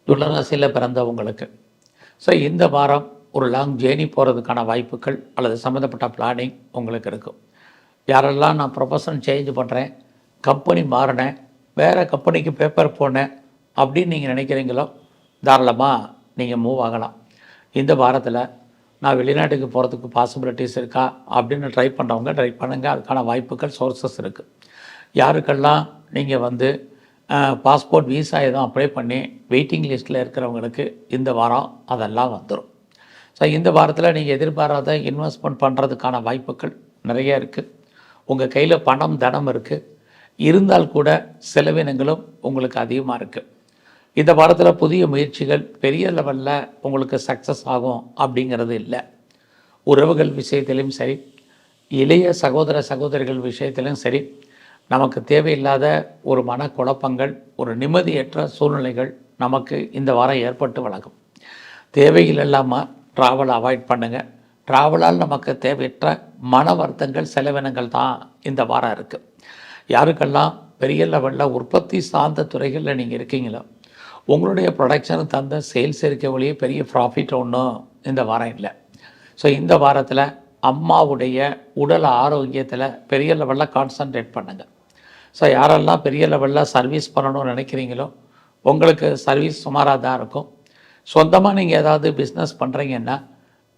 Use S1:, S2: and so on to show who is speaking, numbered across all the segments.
S1: துளராசியில் பிறந்தவங்களுக்கு ஸோ இந்த வாரம் ஒரு லாங் ஜேர்னி போகிறதுக்கான வாய்ப்புகள் அல்லது சம்மந்தப்பட்ட பிளானிங் உங்களுக்கு இருக்கும். யாரெல்லாம் நான் ப்ரொஃபஷன் சேஞ்ச் பண்ணுறேன், கம்பெனி மாறினேன், வேறு கம்பெனிக்கு பேப்பர் போனேன் அப்படின்னு நீங்கள் நினைக்கிறீங்களோ தாராளமாக நீங்கள் மூவ் ஆகலாம். இந்த வாரத்தில் நான் வெளிநாட்டுக்கு போகிறதுக்கு பாசிபிலிட்டிஸ் இருக்கா அப்படின்னு ட்ரை பண்ணுறவங்க ட்ரை பண்ணுங்கள். அதுக்கான வாய்ப்புகள் சோர்ஸஸ் இருக்குது. யாருக்கெல்லாம் நீங்கள் பாஸ்போர்ட் விசா எதுவும் அப்ளை பண்ணி வெயிட்டிங் லிஸ்ட்டில் இருக்கிறவங்களுக்கு இந்த வாரம் அதெல்லாம் வந்துடும். ஸோ இந்த வாரத்தில் நீங்கள் எதிர்பாராத இன்வெஸ்ட்மெண்ட் பண்ணுறதுக்கான வாய்ப்புகள் நிறைய இருக்குது. உங்கள் கையில் பணம் தனம் இருக்குது, இருந்தால் கூட செலவினங்களும் உங்களுக்கு அதிகமாக இருக்குது. இந்த வாரத்தில் புதிய முயற்சிகள் பெரிய லெவலில் உங்களுக்கு சக்ஸஸ் ஆகும் அப்படிங்கிறது இல்லை. உறவுகள் விஷயத்திலும் சரி, இளைய சகோதர சகோதரிகள் விஷயத்திலும் சரி, நமக்கு தேவையில்லாத ஒரு மனக்குழப்பங்கள், ஒரு நிம்மதியற்ற சூழ்நிலைகள் நமக்கு இந்த வாரம் ஏற்பட்டு வழங்கும். தேவையில் இல்லாமல் ட்ராவல் அவாய்ட் பண்ணுங்கள். ட்ராவலால் நமக்கு தேவையற்ற மன வருத்தங்கள், செலவினங்கள் தான் இந்த வாரம் இருக்குது. யாருக்கெல்லாம் பெரிய லெவலில் உற்பத்தி சார்ந்த துறைகளில் நீங்கள் இருக்கீங்களோ, உங்களுடைய ப்ரொடக்ஷன் தந்த சேல்ஸ் இருக்க வழியே பெரிய ப்ராஃபிட் ஒன்றும் இந்த வாரம் இல்லை. ஸோ இந்த வாரத்தில் அம்மாவுடைய உடல் ஆரோக்கியத்தில் பெரிய லெவலில் கான்சன்ட்ரேட் பண்ணுங்கள். ஸோ யாரெல்லாம் பெரிய லெவலில் சர்வீஸ் பண்ணணும்னு நினைக்கிறீங்களோ உங்களுக்கு சர்வீஸ் சுமாராக தான் இருக்கும். சொந்தமாக நீங்கள் ஏதாவது பிஸ்னஸ் பண்ணுறீங்கன்னா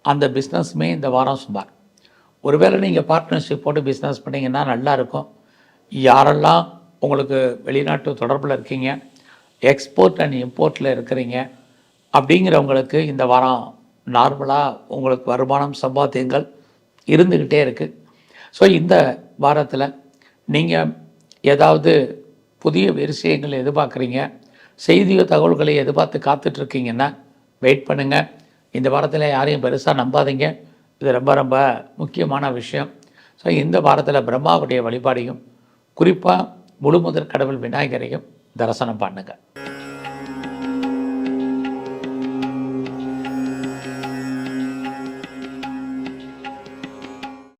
S1: அந்த பிஸ்னஸுமே இந்த வாரம் சுமார். ஒருவேளை நீங்கள் பார்ட்னர்ஷிப் போட்டு பிஸ்னஸ் பண்ணிங்கன்னா நல்லாயிருக்கும். யாரெல்லாம் உங்களுக்கு வெளிநாட்டு தொடர்பில் இருக்கீங்க, எக்ஸ்போர்ட் அண்ட் இம்போர்ட்டில் இருக்கிறீங்க அப்படிங்கிறவங்களுக்கு இந்த வாரம் நார்மலாக உங்களுக்கு வருமானம் சம்பாத்தியங்கள் இருந்துக்கிட்டே இருக்குது. ஸோ இந்த வாரத்தில் நீங்கள் ஏதாவது புதிய விஷயங்களை எதிர்பார்க்குறீங்க, செய்தியோ தகவல்களை எதிர்பார்த்து காத்துட்ருக்கீங்கன்னா வெயிட் பண்ணுங்கள். இந்த வாரத்தில் யாரையும் பெருசாக நம்பாதீங்க. இது ரொம்ப ரொம்ப முக்கியமான விஷயம். ஸோ இந்த வாரத்தில் பிரம்மாவுடைய வழிபாடையும் குறிப்பாக முழுமுதற் கடவுள் விநாயகரையும் தரிசனம் பண்ணுங்கள்.